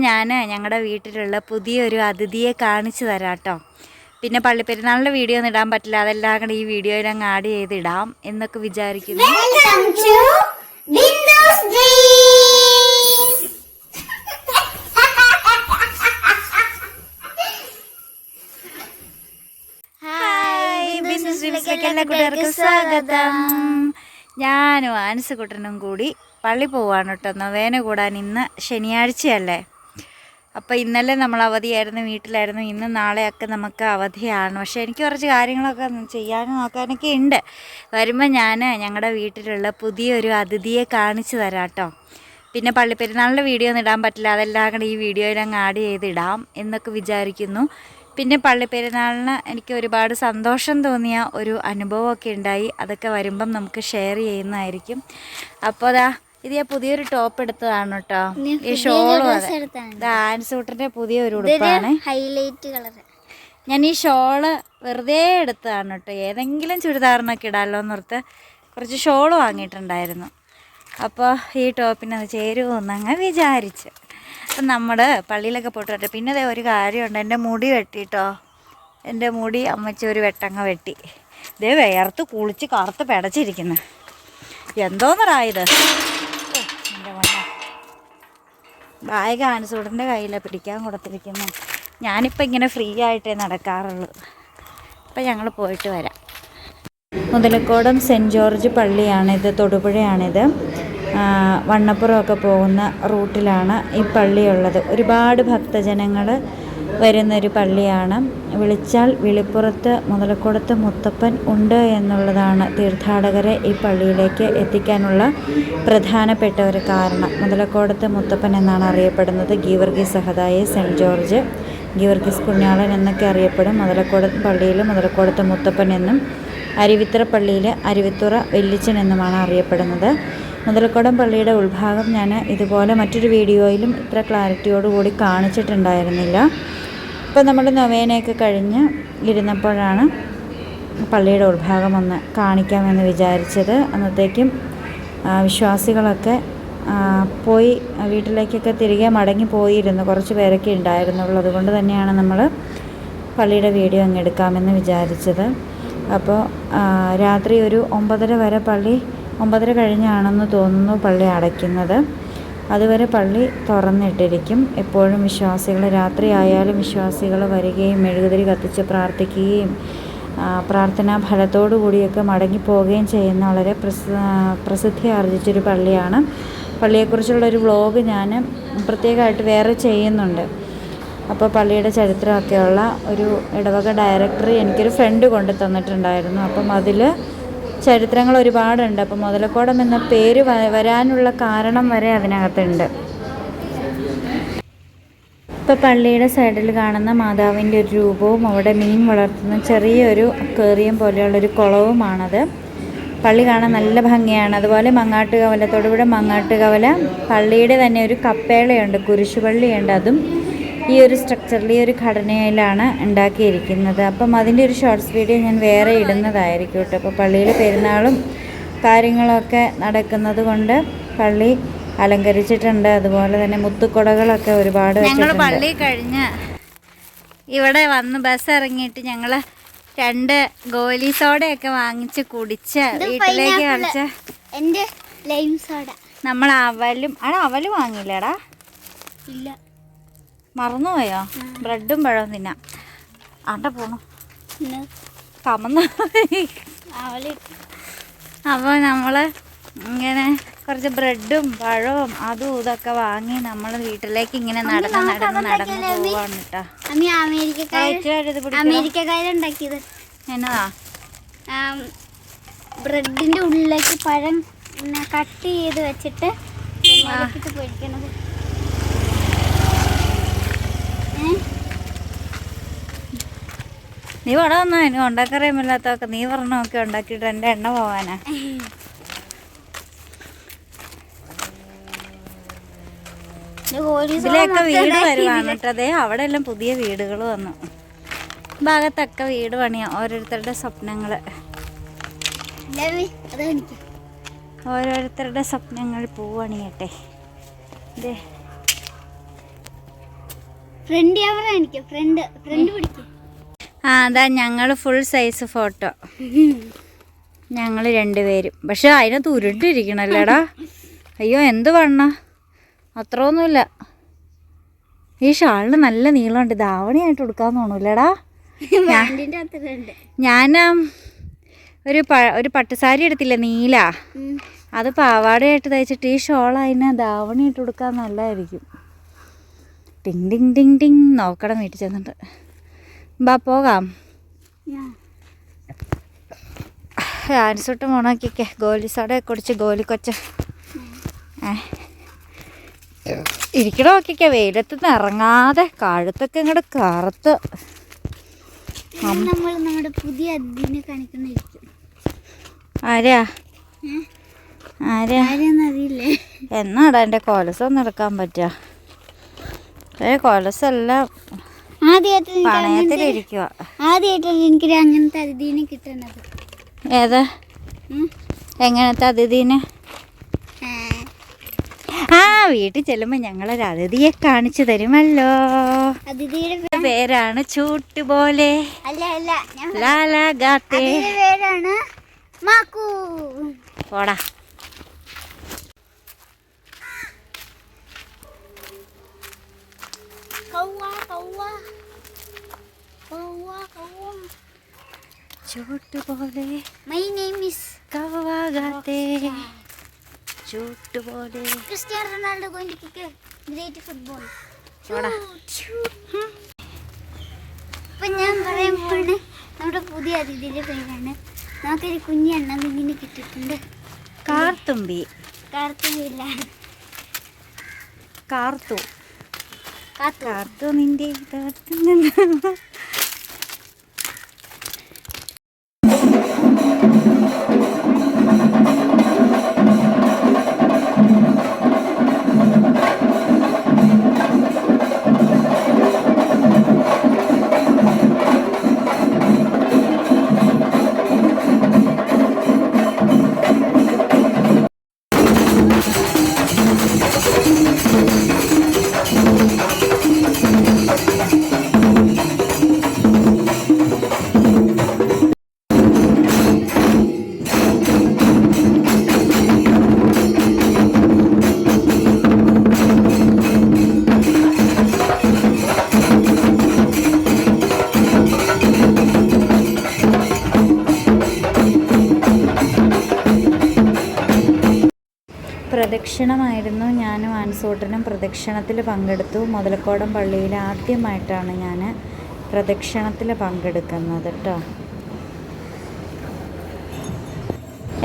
ഞാൻ ഞങ്ങളുടെ വീട്ടിലുള്ള പുതിയൊരു അതിഥിയെ കാണിച്ചു തരാം കേട്ടോ. പിന്നെ പള്ളിപ്പെരുന്നാളിൻ്റെ വീഡിയോ ഒന്നും ഇടാൻ പറ്റില്ല, അതെല്ലാം കൂടെ ഈ വീഡിയോയിൽ അങ്ങ് ആഡ് ചെയ്തിടാം എന്നൊക്കെ വിചാരിക്കുന്നു. ഹായ്, ബിസിനസ് ഡ്രീംസിലേക്ക് എല്ലാ കൂട്ടുകാർക്കും സ്വാഗതം. ഞാനും ആൻസുകുട്ടനും കൂടി പള്ളി പോവാണ് കേട്ടോ. നൊവേന കൂടാൻ ഇന്ന് ശനിയാഴ്ചയല്ലേ. അപ്പോൾ ഇന്നലെ നമ്മൾ അവധിയായിരുന്നു, വീട്ടിലായിരുന്നു. ഇന്ന് നാളെയൊക്കെ നമുക്ക് അവധിയാണ്. പക്ഷേ എനിക്ക് കുറച്ച് കാര്യങ്ങളൊക്കെ ചെയ്യാനും നോക്കാനൊക്കെ ഉണ്ട്. വരുമ്പോൾ ഞാൻ ഞങ്ങളുടെ വീട്ടിലുള്ള പുതിയൊരു അതിഥിയെ കാണിച്ചു തരാം കേട്ടോ. പിന്നെ പള്ളിപ്പെരുന്നാളിൻ്റെ വീഡിയോ ഒന്നും ഇടാൻ പറ്റില്ല, അതെല്ലാം കൂടെ ഈ വീഡിയോയിൽ അങ്ങ് ആഡ് ചെയ്തിടാം എന്നൊക്കെ വിചാരിക്കുന്നു. പിന്നെ പള്ളിപ്പെരുന്നാളിന് എനിക്ക് ഒരുപാട് സന്തോഷം തോന്നിയ ഒരു അനുഭവമൊക്കെ ഉണ്ടായി. അതൊക്കെ വരുമ്പം നമുക്ക് ഷെയർ ചെയ്യുന്നതായിരിക്കും. അപ്പോൾ ഇത് ഞാൻ പുതിയൊരു ടോപ്പ് എടുത്തതാണ് കേട്ടോ. ഈ ഷോളും അതെ, ആൻസൂട്ടിൻ്റെ പുതിയൊരു ഉടുപ്പാണ്, ഹൈലൈറ്റ് കളർ. ഞാൻ ഈ ഷോള് വെറുതെ എടുത്തതാണ് കേട്ടോ. ഏതെങ്കിലും ചുരിദാറിനൊക്കെ ഇടാമല്ലോ എന്നോർത്ത് കുറച്ച് ഷോള് വാങ്ങിയിട്ടുണ്ടായിരുന്നു. അപ്പോൾ ഈ ടോപ്പിനത് ചേരുമെന്നങ്ങ് വിചാരിച്ച്. അപ്പം നമ്മൾ പള്ളിയിലൊക്കെ പോയിട്ട് വരട്ടെ. പിന്നെ അതേ ഒരു കാര്യമുണ്ട്, എൻ്റെ മുടി വെട്ടിട്ടോ. എൻ്റെ മുടി അമ്മച്ചി ഒരു വെട്ടങ്ങ വെട്ടി. ഇതേ വേർത്ത് കുളിച്ച് കറുത്ത് പിടച്ചിരിക്കുന്നു. എന്തോന്നറായത്. എൻ്റെ മോനെ ബാഗ് ആൻസൂടിൻ്റെ കയ്യിലാണ് പിടിക്കാൻ കൊടുത്തിരിക്കുന്നു. ഞാനിപ്പോൾ ഇങ്ങനെ ഫ്രീ ആയിട്ടേ നടക്കാറുള്ളൂ. അപ്പം ഞങ്ങൾ പോയിട്ട് വരാം. മുതലക്കോടം സെൻറ്റ് ജോർജ് പള്ളിയാണിത്, തൊടുപുഴയാണിത്. വണ്ണപ്പുറമൊക്കെ പോകുന്ന റൂട്ടിലാണ് ഈ പള്ളിയുള്ളത്. ഒരുപാട് ഭക്തജനങ്ങൾ വരുന്നൊരു പള്ളിയാണ്. വിളിച്ചാൽ വിളിപ്പുറത്ത് മുതലക്കോടത്ത് മുത്തപ്പൻ ഉണ്ട് എന്നുള്ളതാണ് തീർത്ഥാടകരെ ഈ പള്ളിയിലേക്ക് എത്തിക്കാനുള്ള പ്രധാനപ്പെട്ട ഒരു കാരണം. മുതലക്കോടത്ത് മുത്തപ്പൻ എന്നാണ് അറിയപ്പെടുന്നത്. ഗീവർഗീസ് സഹദായെ, സെൻറ്റ് ജോർജ്, ഗീവർഗീസ് പുണ്യാളൻ എന്നൊക്കെ അറിയപ്പെടും. മുതലക്കോടത്ത് പള്ളിയിൽ മുതലക്കോടത്ത് മുത്തപ്പൻ എന്നും, അരുവിത്തുറ പള്ളിയിൽ അരുവിത്തുറ വെല്ലിച്ചൻ എന്നുമാണ് അറിയപ്പെടുന്നത്. മുതലക്കോടം പള്ളിയുടെ ഉൾഭാഗം ഞാൻ ഇതുപോലെ മറ്റൊരു വീഡിയോയിലും ഇത്ര ക്ലാരിറ്റിയോടുകൂടി കാണിച്ചിട്ടുണ്ടായിരുന്നില്ല. ഇപ്പോൾ നമ്മൾ നൊവേനയൊക്കെ കഴിഞ്ഞ് ഇരുന്നപ്പോഴാണ് പള്ളിയുടെ ഉൾഭാഗം ഒന്ന് കാണിക്കാമെന്ന് വിചാരിച്ചത്. അന്നത്തേക്കും വിശ്വാസികളൊക്കെ പോയി വീട്ടിലേക്കൊക്കെ തിരികെ മടങ്ങി പോയിരുന്നു. കുറച്ച് പേരൊക്കെ ഉണ്ടായിരുന്നുള്ളൂ. അതുകൊണ്ട് തന്നെയാണ് നമ്മൾ പള്ളിയുടെ വീഡിയോ അങ്ങ് എടുക്കാമെന്ന് വിചാരിച്ചത്. അപ്പോൾ രാത്രി ഒരു 9:30 വരെ പള്ളി, 9:30 കഴിഞ്ഞാണെന്ന് തോന്നുന്നു പള്ളി അടയ്ക്കുന്നത്. അതുവരെ പള്ളി തുറന്നിട്ടിരിക്കും. എപ്പോഴും വിശ്വാസികൾ, രാത്രി ആയാലും വിശ്വാസികൾ വരികയും മെഴുകുതിരി കത്തിച്ച് പ്രാർത്ഥിക്കുകയും പ്രാർത്ഥനാ ഫലത്തോടു കൂടിയൊക്കെ മടങ്ങിപ്പോവുകയും ചെയ്യുന്ന വളരെ പ്രസിദ്ധി ആർജിച്ചൊരു പള്ളിയാണ്. പള്ളിയെക്കുറിച്ചുള്ളൊരു വ്ളോഗ് ഞാൻ പ്രത്യേകമായിട്ട് വേറെ ചെയ്യുന്നുണ്ട്. അപ്പോൾ പള്ളിയുടെ ചരിത്രമൊക്കെയുള്ള ഒരു ഇടവക ഡയറക്ടറി എനിക്കൊരു ഫ്രണ്ട് കൊണ്ട് തന്നിട്ടുണ്ടായിരുന്നു. അപ്പം അതിൽ ചരിത്രങ്ങൾ ഒരുപാടുണ്ട്. അപ്പം മുതലക്കോടം എന്ന പേര് വരാനുള്ള കാരണം വരെ അതിനകത്തുണ്ട്. ഇപ്പോൾ പള്ളിയുടെ സൈഡിൽ കാണുന്ന മാതാവിൻ്റെ ഒരു രൂപവും അവിടെ മീൻ വളർത്തുന്ന ചെറിയൊരു അക്വേറിയം പോലെയുള്ളൊരു കുളവുമാണത്. പള്ളി കാണാൻ നല്ല ഭംഗിയാണ്. അതുപോലെ മങ്ങാട്ടുകവല, തൊടുപുഴ മങ്ങാട്ടുകവല പള്ളിയുടെ തന്നെ ഒരു കപ്പേളയുണ്ട്, കുരിശുപള്ളിയുണ്ട്. അതും ഈ ഒരു സ്ട്രക്ചറിൽ, ഈ ഒരു ഘടനയിലാണ് ഉണ്ടാക്കിയിരിക്കുന്നത്. അപ്പം അതിൻ്റെ ഒരു ഷോർട്സ് വീഡിയോ ഞാൻ വേറെ ഇടുന്നതായിരിക്കും കേട്ടോ. അപ്പോൾ പള്ളിയിൽ പെരുന്നാളും കാര്യങ്ങളൊക്കെ നടക്കുന്നത് കൊണ്ട് പള്ളി അലങ്കരിച്ചിട്ടുണ്ട്. അതുപോലെ തന്നെ മുത്തുക്കുടകളൊക്കെ ഒരുപാട് വെച്ചിട്ടുണ്ട്. പള്ളി കഴിഞ്ഞ് ഇവിടെ വന്ന് ബസ് ഇറങ്ങിയിട്ട് ഞങ്ങൾ 2 ഗോലി സോഡയൊക്കെ വാങ്ങിച്ച് കുടിച്ച് വീട്ടിലേക്ക് കളിച്ച് എൻ്റെ ലൈം സോഡ. നമ്മൾ അവല് വാങ്ങിയില്ലടാ? ഇല്ല, മറന്നുപോയോ? ബ്രെഡും പഴവും തിന്നാം. ആണ്ട പോണു കമന്ന്. അപ്പോൾ നമ്മൾ ഇങ്ങനെ കുറച്ച് ബ്രെഡും പഴവും അതും ഇതൊക്കെ വാങ്ങി നമ്മൾ വീട്ടിലേക്ക് ഇങ്ങനെ നടന്ന് പോവാണ് കേട്ടോ. അമേരിക്കക്കാരുണ്ടാക്കിയത് എന്നതാ? ബ്രെഡിൻ്റെ ഉള്ളിലേക്ക് പഴം കട്ട് ചെയ്ത് വെച്ചിട്ട് പൊരിക്കണത്. നീ ഇവിടെ വന്നോ? എനിക്ക് ഉണ്ടാക്കറിയുമില്ലാത്തൊക്കെ നീ പറഞ്ഞൊക്കെ ഉണ്ടാക്കിയിട്ട് എൻ്റെ എണ്ണ പോവാനാ. ഇതിലൊക്കെ വീട് വരുവാണ് കേട്ടോ. അതേ അവിടെ എല്ലാം പുതിയ വീടുകൾ വന്നു. ഭാഗത്തൊക്കെ വീട് പണിയാ. ഓരോരുത്തരുടെ സ്വപ്നങ്ങൾ, ഓരോരുത്തരുടെ സ്വപ്നങ്ങൾ പൂവണിയട്ടെ. ഇതേ ഫ്രണ്ട് ക്യാമറ എനിക്ക് ഫ്രണ്ട് പിടിക്കും. ആ അതാ ഞങ്ങൾ ഫുൾ സൈസ് ഫോട്ടോ, ഞങ്ങൾ രണ്ടുപേരും. പക്ഷെ അതിനകത്ത് ഉരുണ്ടിരിക്കണല്ലേടാ. അയ്യോ എന്ത് വണ്ണ, അത്രയൊന്നുമില്ല. ഈ ഷാളിന് നല്ല നീളമുണ്ട്, ധാവണിയായിട്ട് കൊടുക്കാന്ന് തോന്നൂല്ലേടാ. ഞാൻ ഒരു പട്ടുസാരി എടുത്തില്ല നീല, അത് പാവാടയായിട്ട് തയ്ച്ചിട്ട് ഈ ഷോൾ അതിനെ ധാവണിയായിട്ട് കൊടുക്കാൻ നല്ലതായിരിക്കും. ടിങ് ടിങ് ടിങ് ടിങ്. നോക്കണം വീട്ടിൽ ചെന്നിട്ട്. ബാ പോകാം. ആൻസോട്ട് മോണാക്കിക്കേ. ഗോലി സോഡ കുടിച്ച് ഗോലി കൊച്ച ഇരിക്കണ നോക്കിക്കേ. വെയിലത്ത് നിന്ന് ഇറങ്ങാതെ കഴുത്തൊക്കെ ഇങ്ങോട്ട് കറുത്ത്. നമ്മൾ നമ്മുടെ പുതിയ അതിഥിനെ കാണിക്കുന്നിരിക്കും. ആരാ ആരാ അറിയില്ലേ? എന്നാടാ എൻ്റെ കൊലസൊന്നും എടുക്കാൻ പറ്റുക? കൊലസെല്ലാം പണയത്തിലിരിക്കുക. ആദ്യമായിട്ടല്ല എനിക്കൊരു അങ്ങനത്തെ അതിഥിനെ കിട്ടണത്. ഏതാ എങ്ങനത്തെ അതിഥീനെ? ആ വീട്ടിൽ ചെല്ലുമ്പോൾ ഞങ്ങളൊരു അതിഥിയെ കാണിച്ചു തരുമല്ലോ. അതിഥിയുടെ പേരാണ് ചൂട്ടുപോലെ. പേരാണ് മാക്കു. പോടാ. ചൂട്ടുപോലെ മൈ നെയിം ഈസ് കവാഗാത്തെ. ചൂട്ടുപോലെ Cristiano Ronaldo going to kick a great football. ഇപ്പം ഞാൻ പറയാൻ പോണ നമ്മുടെ പുതിയ അതിഥിയുടെ പേരാണ്. നമുക്കൊരു കുഞ്ഞി എണ്ണമെങ്കിനെ കിട്ടിയിട്ടുണ്ട്. കാർത്തുമ്പി. കാർത്തുമ്പില്ല, കാർത്തു. കാത്തു. കാർത്തു നിന്റെ പ്രദക്ഷിണമായിരുന്നു. ഞാനും ആൻസോട്ടനും പ്രദക്ഷിണത്തിൽ പങ്കെടുത്തു. മുതലക്കോടം പള്ളിയിൽ ആദ്യമായിട്ടാണ് ഞാൻ പ്രദക്ഷിണത്തിൽ പങ്കെടുക്കുന്നത് കേട്ടോ.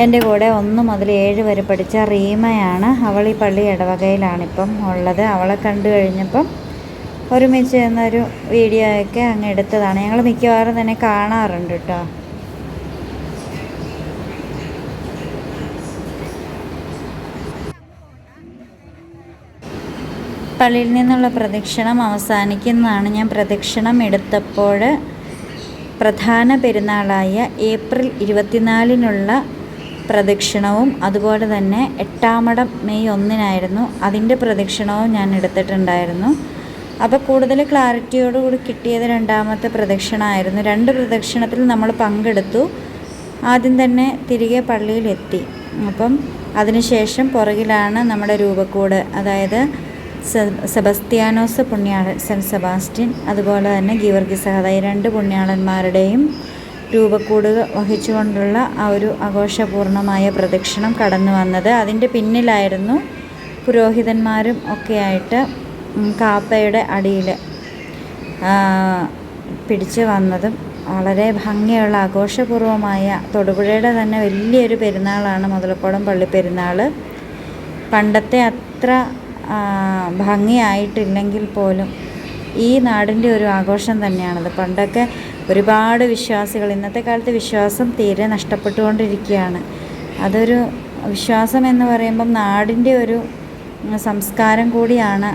എൻ്റെ കൂടെ 1 മുതൽ 7 വരെ പഠിച്ച റീമയാണ്. അവൾ ഈ പള്ളി ഇടവകയിലാണിപ്പം ഉള്ളത്. അവളെ കണ്ടു കഴിഞ്ഞപ്പം ഒരുമിച്ച് എന്നൊരു വീഡിയോ ഒക്കെ അങ്ങ് എടുത്തതാണ്. ഞങ്ങൾ മിക്കവാറും തന്നെ കാണാറുണ്ട് കേട്ടോ. പള്ളിയിൽ നിന്നുള്ള പ്രദക്ഷിണം അവസാനിക്കുന്നതാണ്. ഞാൻ പ്രദക്ഷിണം എടുത്തപ്പോൾ പ്രധാന പെരുന്നാളായ ഏപ്രിൽ 24-നുള്ള പ്രദക്ഷിണവും അതുപോലെ തന്നെ 8-മടം മെയ് 1-നായിരുന്നു. അതിൻ്റെ പ്രദക്ഷിണവും ഞാൻ എടുത്തിട്ടുണ്ടായിരുന്നു. അപ്പോൾ കൂടുതൽ ക്ലാരിറ്റിയോടുകൂടി കിട്ടിയത് 2-മത്തെ പ്രദക്ഷിണമായിരുന്നു. 2 പ്രദക്ഷിണത്തിൽ നമ്മൾ പങ്കെടുത്തു. ആദ്യം തന്നെ തിരികെ പള്ളിയിലെത്തി. അപ്പം അതിനുശേഷം പുറകിലാണ് നമ്മുടെ രൂപക്കൂട്, അതായത് സെബസ്ത്യാനോസ് പുണ്യാളൻ, സെൻറ്റ് സെബാസ്റ്റ്യൻ, അതുപോലെ തന്നെ ഗീവർഗീസ് സഹോദയ 2 പുണ്യാളന്മാരുടെയും രൂപക്കൂട് വഹിച്ചുകൊണ്ടുള്ള ആ ഒരു ആഘോഷപൂർണമായ പ്രദക്ഷിണം കടന്നു വന്നത്. അതിൻ്റെ പിന്നിലായിരുന്നു പുരോഹിതന്മാരും ഒക്കെയായിട്ട് കാപ്പയുടെ അടിയിൽ പിടിച്ച് വന്നതും. വളരെ ഭംഗിയുള്ള ആഘോഷപൂർവമായ തൊടുപുഴയുടെ തന്നെ വലിയൊരു പെരുന്നാളാണ് മുതലക്കോടം പള്ളി പെരുന്നാൾ. പണ്ടത്തെ അത്ര ഭംഗിയായിട്ടില്ലെങ്കിൽ പോലും ഈ നാടിൻ്റെ ഒരു ആഘോഷം തന്നെയാണത്. പണ്ടൊക്കെ ഒരുപാട് വിശ്വാസികൾ, ഇന്നത്തെ കാലത്ത് വിശ്വാസം തീരെ നഷ്ടപ്പെട്ടുകൊണ്ടിരിക്കുകയാണ്. അതൊരു വിശ്വാസം എന്ന് പറയുമ്പം നാടിൻ്റെ ഒരു സംസ്കാരം കൂടിയാണ്.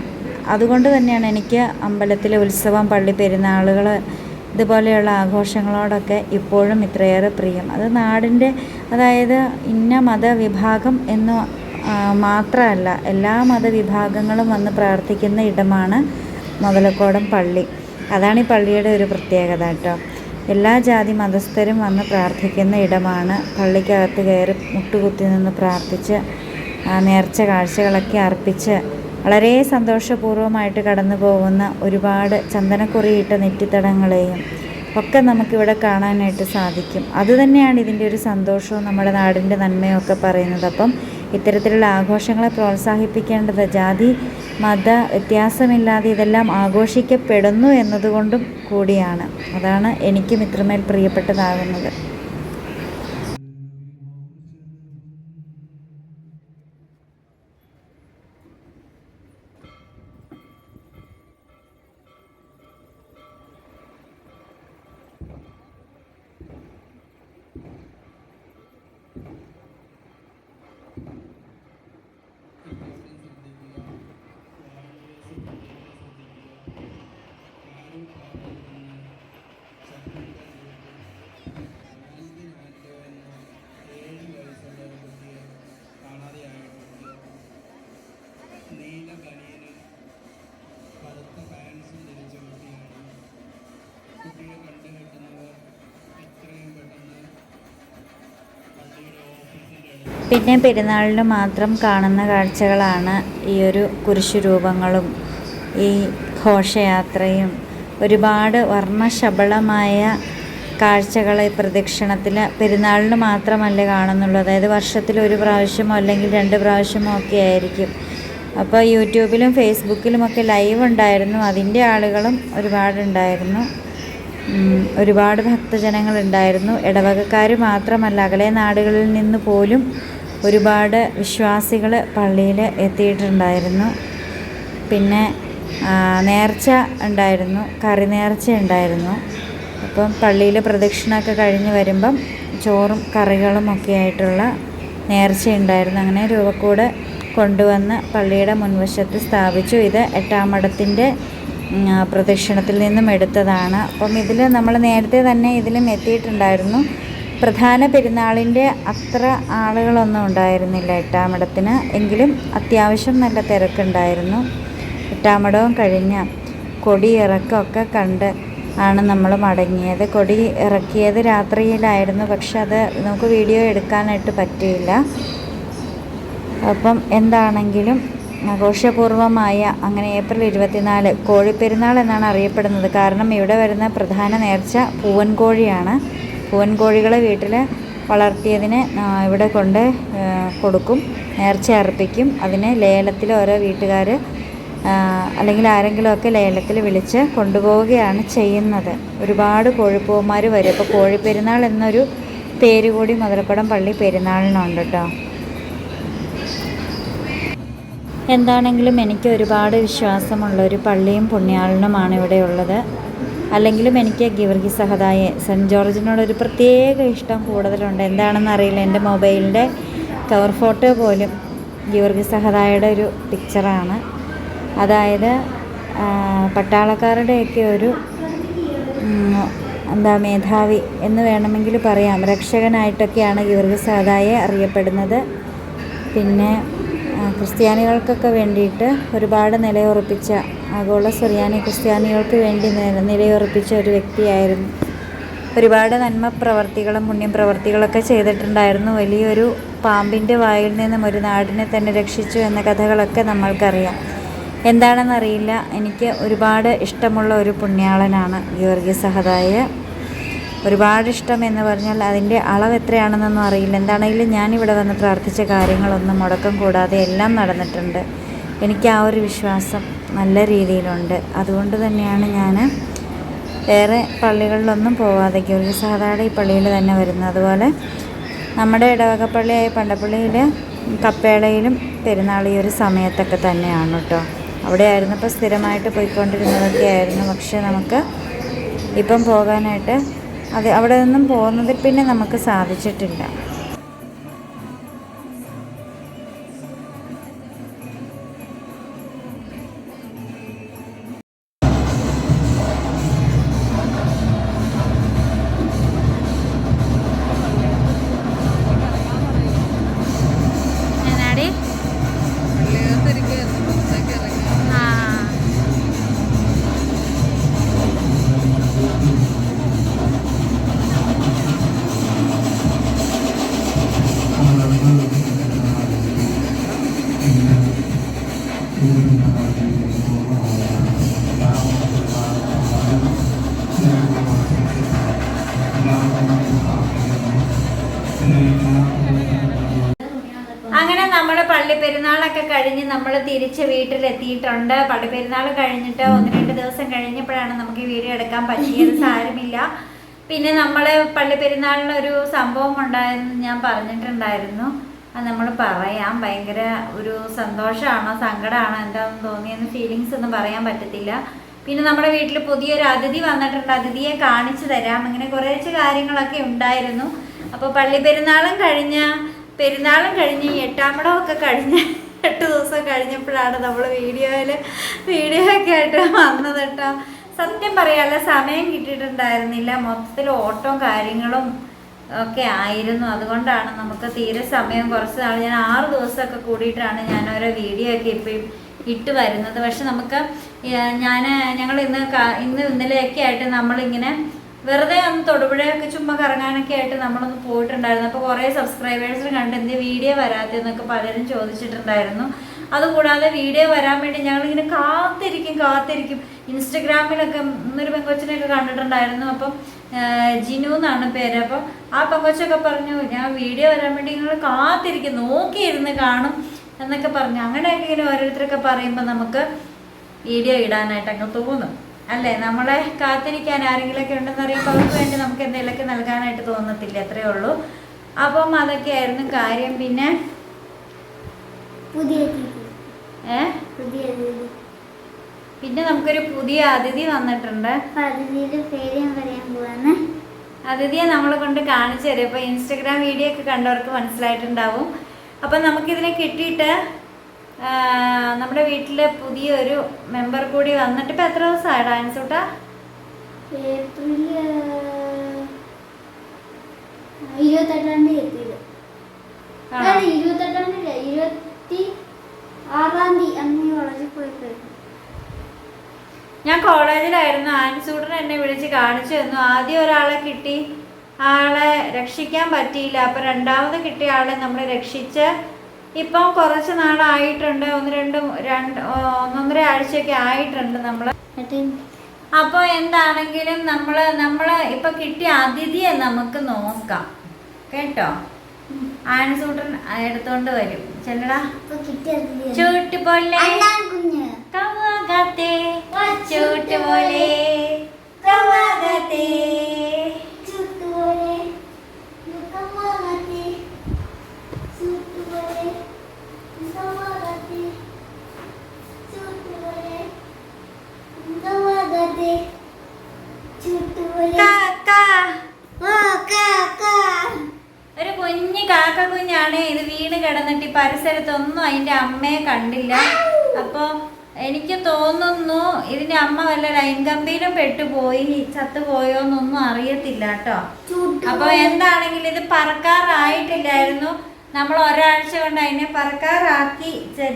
അതുകൊണ്ട് തന്നെയാണ് എനിക്ക് അമ്പലത്തിലെ ഉത്സവം, പള്ളി പെരുന്നാളുകൾ, ഇതുപോലെയുള്ള ആഘോഷങ്ങളോടൊക്കെ ഇപ്പോഴും ഇത്രയേറെ പ്രിയം. അത് നാടിൻ്റെ, അതായത് ഇന്ന മതവിഭാഗം എന്ന് മാത്രമല്ല, എല്ലാ മതവിഭാഗങ്ങളും വന്ന് പ്രാർത്ഥിക്കുന്ന ഇടമാണ് മുതലക്കോടം പള്ളി. അതാണ് ഈ പള്ളിയുടെ ഒരു പ്രത്യേകത കേട്ടോ. എല്ലാ ജാതി മതസ്ഥരും വന്ന് പ്രാർത്ഥിക്കുന്ന ഇടമാണ്. പള്ളിക്കകത്ത് കയറി മുട്ടുകുത്തി നിന്ന് പ്രാർത്ഥിച്ച് നേർച്ച കാഴ്ചകളൊക്കെ അർപ്പിച്ച് വളരെ സന്തോഷപൂർവ്വമായിട്ട് കടന്നു പോകുന്ന ഒരുപാട് ചന്ദനക്കുറിയിട്ട നെറ്റിത്തടങ്ങളെയും ഒക്കെ നമുക്കിവിടെ കാണാനായിട്ട് സാധിക്കും. അതുതന്നെയാണ് ഇതിൻ്റെ ഒരു സന്തോഷവും നമ്മുടെ നാടിൻ്റെ നന്മയും ഒക്കെ പറയുന്നത്. അപ്പം ഇത്തരത്തിലുള്ള ആഘോഷങ്ങളെ പ്രോത്സാഹിപ്പിക്കേണ്ടത് ജാതി മത വ്യത്യാസമില്ലാതെ ഇതെല്ലാം ആഘോഷിക്കപ്പെടുന്നു എന്നതുകൊണ്ടും കൂടിയാണ്. അതാണ് എനിക്കും ഇത്രമേൽ പ്രിയപ്പെട്ടതാകുന്നത്. പിന്നെ പെരുന്നാളിന് മാത്രം കാണുന്ന കാഴ്ചകളാണ് ഈ ഒരു കുരിശുരൂപങ്ങളും ഈ ഘോഷയാത്രയും. ഒരുപാട് വർണ്ണശബളമായ കാഴ്ചകൾ ഈ പ്രദക്ഷിണത്തിൽ പെരുന്നാളിന് മാത്രമല്ലേ കാണുന്നുള്ളൂ. അതായത് വർഷത്തിൽ ഒരു പ്രാവശ്യമോ അല്ലെങ്കിൽ 2 പ്രാവശ്യമോ ഒക്കെ ആയിരിക്കും. അപ്പോൾ യൂട്യൂബിലും ഫേസ്ബുക്കിലുമൊക്കെ ലൈവ് ഉണ്ടായിരുന്നു. അതിൻ്റെ ആളുകളും ഒരുപാടുണ്ടായിരുന്നു. ഒരുപാട് ഭക്തജനങ്ങളുണ്ടായിരുന്നു. ഇടവകക്കാർ മാത്രമല്ല, അകലെ നാടുകളിൽ നിന്ന് പോലും ഒരുപാട് വിശ്വാസികൾ പള്ളിയിൽ എത്തിയിട്ടുണ്ടായിരുന്നു. പിന്നെ നേർച്ച ഉണ്ടായിരുന്നു, കറി നേർച്ച ഉണ്ടായിരുന്നു. അപ്പം പള്ളിയിൽ പ്രദക്ഷിണമൊക്കെ കഴിഞ്ഞ് വരുമ്പം ചോറും കറികളും ഒക്കെ ആയിട്ടുള്ള നേർച്ച ഉണ്ടായിരുന്നു. അങ്ങനെ രൂപക്കൂട് കൊണ്ടുവന്ന് പള്ളിയുടെ മുൻവശത്ത് സ്ഥാപിച്ചു. ഇത് 8-ാം മഠത്തിൻ്റെ പ്രദക്ഷിണത്തിൽ നിന്നും എടുത്തതാണ്. അപ്പം ഇതിൽ നമ്മൾ നേരത്തെ തന്നെ ഇതിലും എത്തിയിട്ടുണ്ടായിരുന്നു. പ്രധാന പെരുന്നാളിൻ്റെ അത്ര ആളുകളൊന്നും ഉണ്ടായിരുന്നില്ല 8-ാം മഠത്തിന്. എങ്കിലും അത്യാവശ്യം നല്ല തിരക്കുണ്ടായിരുന്നു. 8-ാം മഠവും കഴിഞ്ഞ് കൊടി ഇറക്കമൊക്കെ കണ്ട് ആണ് നമ്മൾ മടങ്ങിയത്. കൊടി ഇറക്കിയത് രാത്രിയിലായിരുന്നു, പക്ഷെ അത് നമുക്ക് വീഡിയോ എടുക്കാനായിട്ട് പറ്റിയില്ല. അപ്പം എന്താണെങ്കിലും ആഘോഷപൂർവമായ അങ്ങനെ ഏപ്രിൽ 24 കോഴിപ്പെരുന്നാൾ എന്നാണ് അറിയപ്പെടുന്നത്. കാരണം ഇവിടെ വരുന്ന പ്രധാന നേർച്ച പൂവൻ കോഴിയാണ്. പൂവൻ കോഴികളെ വീട്ടിൽ വളർത്തിയതിന് ഇവിടെ കൊണ്ട് കൊടുക്കും, നേർച്ച അർപ്പിക്കും. അതിന് ലേലത്തിൽ ഓരോ വീട്ടുകാർ അല്ലെങ്കിൽ ആരെങ്കിലുമൊക്കെ ലേലത്തിൽ വിളിച്ച് കൊണ്ടുപോവുകയാണ് ചെയ്യുന്നത്. ഒരുപാട് കോഴിപ്പൂവന്മാർ വരും. അപ്പോൾ കോഴിപ്പെരുന്നാൾ എന്നൊരു പേര് കൂടി മുതലക്കോടം പള്ളി പെരുന്നാളിനുണ്ട് കേട്ടോ. എന്താണെങ്കിലും എനിക്ക് ഒരുപാട് വിശ്വാസമുള്ളൊരു പള്ളിയും പുണ്യാളനുമാണ് ഇവിടെ ഉള്ളത്. അല്ലെങ്കിലും എനിക്ക് ഗീവർഗീസ് സഹദായ സെൻറ്റ് ജോർജിനോടൊരു പ്രത്യേക ഇഷ്ടം കൂടുതലുണ്ട്. എന്താണെന്ന് അറിയില്ല, എൻ്റെ മൊബൈലിൻ്റെ കവർ ഫോട്ടോ പോലും ഗീവർഗീസ് സഹദായയുടെ ഒരു പിക്ചറാണ്. അതായത് പട്ടാളക്കാരുടെയൊക്കെ ഒരു മേധാവി എന്ന് വേണമെങ്കിൽ പറയാം. രക്ഷകനായിട്ടൊക്കെയാണ് ഗീവർഗീസ് സഹദായെ അറിയപ്പെടുന്നത്. പിന്നെ ക്രിസ്ത്യാനികൾക്കൊക്കെ വേണ്ടിയിട്ട് ഒരുപാട് നിലയുറപ്പിച്ച, ആഗോള സുറിയാനി ക്രിസ്ത്യാനികൾക്ക് വേണ്ടി നിലയുറപ്പിച്ച ഒരു വ്യക്തിയായിരുന്നു. ഒരുപാട് നന്മ പ്രവർത്തികളും പുണ്യം പ്രവർത്തികളൊക്കെ ചെയ്തിട്ടുണ്ടായിരുന്നു. വലിയൊരു പാമ്പിൻ്റെ വായിൽ നിന്നും ഒരു നാടിനെ തന്നെ രക്ഷിച്ചു എന്ന കഥകളൊക്കെ നമ്മൾക്കറിയാം. എന്താണെന്നറിയില്ല, എനിക്ക് ഒരുപാട് ഇഷ്ടമുള്ള ഒരു പുണ്യാളനാണ് ഗീവർഗീസ് സഹദായ. ഒരുപാട് ഇഷ്ടം എന്ന് പറഞ്ഞാൽ അതിൻ്റെ അളവ് എത്രയാണെന്നൊന്നും അറിയില്ല. എന്താണെങ്കിലും ഞാനിവിടെ വന്ന് പ്രാർത്ഥിച്ച കാര്യങ്ങളൊന്നും മുടക്കം കൂടാതെ എല്ലാം നടന്നിട്ടുണ്ട്. എനിക്ക് ആ ഒരു വിശ്വാസം നല്ല രീതിയിലുണ്ട്. അതുകൊണ്ട് തന്നെയാണ് ഞാൻ വേറെ പള്ളികളിലൊന്നും പോവാതെ ഗീവർഗീസ് സഹദായുടെ ഈ പള്ളിയിൽ തന്നെ വരുന്നത്. അതുപോലെ നമ്മുടെ ഇടവക പള്ളിയായ പണ്ടപ്പള്ളിയിൽ കപ്പേളയിലും പെരുന്നാൾ ഈ ഒരു സമയത്തൊക്കെ തന്നെയാണ് കേട്ടോ. അവിടെ ആയിരുന്നപ്പോൾ സ്ഥിരമായിട്ട് പോയിക്കൊണ്ടിരുന്നതൊക്കെ ആയിരുന്നു. പക്ഷേ നമുക്ക് ഇപ്പം പോകാനായിട്ട് അവിടെ നിന്നും പോകുന്നതിൽ പിന്നെ നമുക്ക് സാധിച്ചിട്ടില്ല. പള്ളിപ്പെരുന്നാളൊക്കെ കഴിഞ്ഞ് നമ്മൾ തിരിച്ച് വീട്ടിലെത്തിയിട്ടുണ്ട്. പള്ളിപ്പെരുന്നാൾ കഴിഞ്ഞിട്ട് 1-2 ദിവസം കഴിഞ്ഞപ്പോഴാണ് നമുക്ക് ഈ വീഡിയോ എടുക്കാൻ പറ്റിയത്. സാരമില്ല. പിന്നെ നമ്മൾ പള്ളിപ്പെരുന്നാളിനൊരു സംഭവം ഉണ്ടായെന്ന് ഞാൻ പറഞ്ഞിട്ടുണ്ടായിരുന്നു. അത് നമ്മൾ പറയാം. ഭയങ്കര ഒരു സന്തോഷമാണോ സങ്കടമാണോ എന്താണെന്ന് തോന്നിയെന്ന് ഫീലിങ്സ് ഒന്നും പറയാൻ പറ്റത്തില്ല. പിന്നെ നമ്മുടെ വീട്ടിൽ പുതിയൊരു അതിഥി വന്നിട്ടുണ്ട്. അതിഥിയെ കാണിച്ചു തരാം. അങ്ങനെ കുറേശ്ശെ കാര്യങ്ങളൊക്കെ ഉണ്ടായിരുന്നു. അപ്പോൾ പള്ളിപ്പെരുന്നാളും കഴിഞ്ഞ് 8-ാമടമൊക്കെ കഴിഞ്ഞ് 8 ദിവസം കഴിഞ്ഞപ്പോഴാണ് നമ്മൾ വീഡിയോ ഒക്കെ ആയിട്ട് വന്നത് കേട്ടോ. സത്യം പറയാനുള്ള സമയം കിട്ടിയിട്ടുണ്ടായിരുന്നില്ല. മൊത്തത്തിൽ ഓട്ടവും കാര്യങ്ങളും ഒക്കെ ആയിരുന്നു. അതുകൊണ്ടാണ് നമുക്ക് തീരെ സമയം കുറച്ച് നാൾ ഞാൻ 6 ദിവസമൊക്കെ കൂടിയിട്ടാണ് ഞാൻ ഓരോ വീഡിയോ ഒക്കെ ഇപ്പം ഇട്ട് വരുന്നത്. പക്ഷെ നമുക്ക് ഞങ്ങൾ ഇന്നലെയൊക്കെ ആയിട്ട് നമ്മളിങ്ങനെ വെറുതെ ഒന്ന് തൊടുപുഴയൊക്കെ ചുമ്മാ കറങ്ങാനൊക്കെ ആയിട്ട് നമ്മളൊന്ന് പോയിട്ടുണ്ടായിരുന്നു. അപ്പോൾ കുറേ സബ്സ്ക്രൈബേഴ്സിന് കണ്ട് എന്ത് വീഡിയോ വരാത്തതെന്നൊക്കെ പലരും ചോദിച്ചിട്ടുണ്ടായിരുന്നു. അതുകൂടാതെ വീഡിയോ വരാൻ വേണ്ടി ഞങ്ങളിങ്ങനെ കാത്തിരിക്കും. ഇൻസ്റ്റഗ്രാമിലൊക്കെ ഇന്നൊരു പെങ്കൊച്ചിനെയൊക്കെ കണ്ടിട്ടുണ്ടായിരുന്നു. അപ്പം ജിനു എന്നാണ് പേര്. അപ്പം ആ പെങ്കൊച്ചൊക്കെ പറഞ്ഞു ഞാൻ വീഡിയോ വരാൻ വേണ്ടി നിങ്ങൾ കാത്തിരിക്കും, നോക്കിയിരുന്ന് കാണും എന്നൊക്കെ പറഞ്ഞു. അങ്ങനെയൊക്കെ ഇങ്ങനെ ഓരോരുത്തരൊക്കെ പറയുമ്പോൾ നമുക്ക് വീഡിയോ ഇടാനായിട്ട് അങ്ങ് തോന്നും അല്ലേ. നമ്മളെ കാത്തിരിക്കാൻ ആരെങ്കിലുമൊക്കെ ഉണ്ടെന്ന് അറിയുമ്പോൾ അവർക്ക് വേണ്ടി നമുക്ക് എന്തെങ്കിലുമൊക്കെ നൽകാനായിട്ട് തോന്നത്തില്ല. അത്രയേ ഉള്ളൂ. അപ്പം അതൊക്കെയായിരുന്നു കാര്യം. പിന്നെ പിന്നെ നമുക്കൊരു പുതിയ അതിഥി വന്നിട്ടുണ്ട്. അതിഥിയെ നമ്മളെ കൊണ്ട് കാണിച്ചു തരും. അപ്പോൾ ഇൻസ്റ്റഗ്രാം വീഡിയോ ഒക്കെ കണ്ടവർക്ക് മനസ്സിലായിട്ടുണ്ടാവും. അപ്പം നമുക്കിതിനെ കിട്ടിയിട്ട് നമ്മുടെ വീട്ടിലെ പുതിയൊരു മെമ്പർ കൂടി വന്നിട്ട് ഇപ്പം എത്ര ദിവസമായി ഡാൻസൂട്ടാ? ഏപ്രിൽ 28-ാം തീയതി എത്തിയത്. 28-ാം തീയതി 26-ാം തീയതി അന്ന് കോളേജിൽ പോയിട്ടായിരുന്നു. ഞാൻ കോളേജിലായിരുന്നു. ആൻസൂട്ടൻ എന്നെ വിളിച്ച് കാണിച്ചു തന്നു. ആദ്യം ഒരാളെ കിട്ടി, ആളെ രക്ഷിക്കാൻ പറ്റിയില്ല. അപ്പം രണ്ടാമത് കിട്ടിയ ആളെ നമ്മൾ രക്ഷിച്ച് ഇപ്പം കുറച്ച് നാളായിട്ടുണ്ട്. 1-1.5 ആഴ്ചയൊക്കെ ആയിട്ടുണ്ട് നമ്മൾ. അപ്പോൾ എന്താണെങ്കിലും നമ്മൾ ഇപ്പം കിട്ടിയ അതിഥിയെ നമുക്ക് നോക്കാം കേട്ടോ. ആൻസൂട്ടൻ എടുത്തോണ്ട് വരും. ചെല്ലടാ ചൂട്ടുപോലെ കവാകത്തെ ചൂട്ടുപോലെ കവാകത്തെ ഒരു കുഞ്ഞ് കാക്ക കുഞ്ഞാണ്. ഇത് വീണ് കിടന്നിട്ട് ഈ പരിസരത്തൊന്നും അതിൻ്റെ അമ്മയെ കണ്ടില്ല. അപ്പോൾ എനിക്ക് തോന്നുന്നു ഇതിൻ്റെ അമ്മ വല്ല ലൈൻ കമ്പിയിലും പെട്ടുപോയി ചത്തുപോയോ എന്നൊന്നും അറിയത്തില്ല കേട്ടോ. അപ്പോൾ എന്താണെങ്കിലും ഇത് പറക്കാറായിട്ടില്ലായിരുന്നു. നമ്മൾ ഒരാഴ്ച കൊണ്ട് അതിനെ പറക്കാറാക്കി.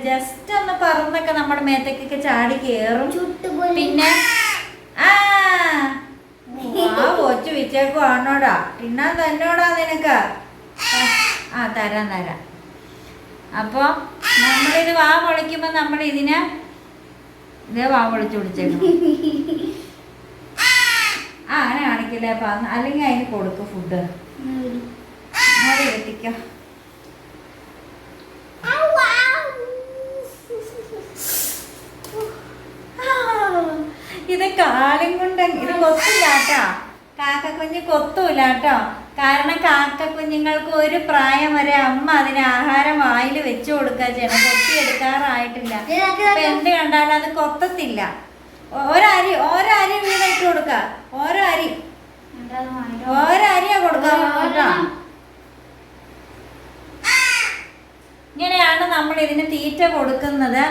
ജസ്റ്റ് ഒന്ന് പറന്നൊക്കെ നമ്മുടെ മേത്തേക്കൊക്കെ ചാടി കയറും. പിന്നെ കൊച്ചു വിച്ചേക്കുവാണോടാ, തിന്നാൻ തന്നോടാ നിനക്ക്? തരാം. അപ്പോൾ നമ്മളിത് വാ പൊളിക്കുമ്പോൾ നമ്മൾ ഇതിനെ ഇതേ വാ പൊളിച്ച് പിടിച്ചേക്കണം. അങ്ങനെ കാണിക്കില്ലേ അപ്പം? അല്ലെങ്കിൽ അതിന് കൊടുക്കും ഫുഡ്. അവിടെ എത്തിക്കോ. ഇത് കാലും കൊണ്ട് ഇത് കൊത്തില്ല കേട്ടോ. കാക്കക്കുഞ്ഞ് കൊത്തൂല കേട്ടോ. കാരണം കാക്കക്കുഞ്ഞുങ്ങൾക്ക് ഒരു പ്രായം വരെ അമ്മ അതിന് ആഹാരം വായിൽ വെച്ചു കൊടുക്കുക ചെയ്യണം. കൊത്തിയെടുക്കാറായിട്ടില്ല. അപ്പൊ എന്ത് കണ്ടാലും അത് കൊത്തത്തില്ല. ഓരോ വീണിട്ട് കൊടുക്ക. ഓരോ അരിയാ കൊടുക്കാൻ കേട്ടോ. ഇങ്ങനെയാണ് നമ്മൾ ഇതിന് തീറ്റ കൊടുക്കുന്നത്.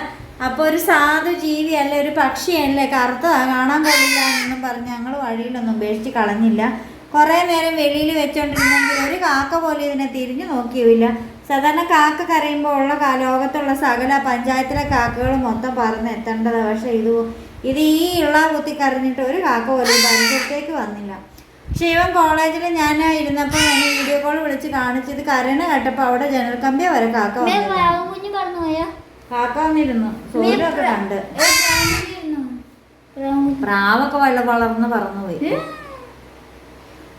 അപ്പോൾ ഒരു സാധു ജീവിയല്ലേ, ഒരു പക്ഷിയല്ലേ, കറുത്തതാ, കാണാൻ കൊള്ളില്ല എന്നൊന്നും പറഞ്ഞ് ഞങ്ങൾ വഴിയിലൊന്നും ഉപേക്ഷിച്ച് കളഞ്ഞില്ല. കുറേ നേരം വെളിയിൽ വെച്ചോണ്ടിരുന്നെങ്കിൽ ഒരു കാക്ക പോലും ഇതിനെ തിരിഞ്ഞു നോക്കിയുമില്ല. സാധാരണ കാക്ക കരയുമ്പോൾ ഉള്ള ലോകത്തുള്ള സകല പഞ്ചായത്തിലെ കാക്കകൾ മൊത്തം പറന്ന് എത്തേണ്ടതാണ്. പക്ഷേ ഇത് ഈ ഇള്ള കുത്തി കരഞ്ഞിട്ട് ഒരു കാക്ക പോലും പരിസരത്തേക്ക് വന്നില്ല. പക്ഷെ ഇവൻ കോളേജിൽ ഞാൻ ഇരുന്നപ്പോൾ ഞാൻ വീഡിയോ കോൾ വിളിച്ച് കാണിച്ചത് കരണ് കേട്ടപ്പോൾ അവിടെ ജനൽ കമ്പിയ വരെ കാക്ക വന്നിരുന്നു. സൂര്യമൊക്കെ കണ്ട് പ്രാവൊക്കെ വളർന്ന് പറന്നുപോയി.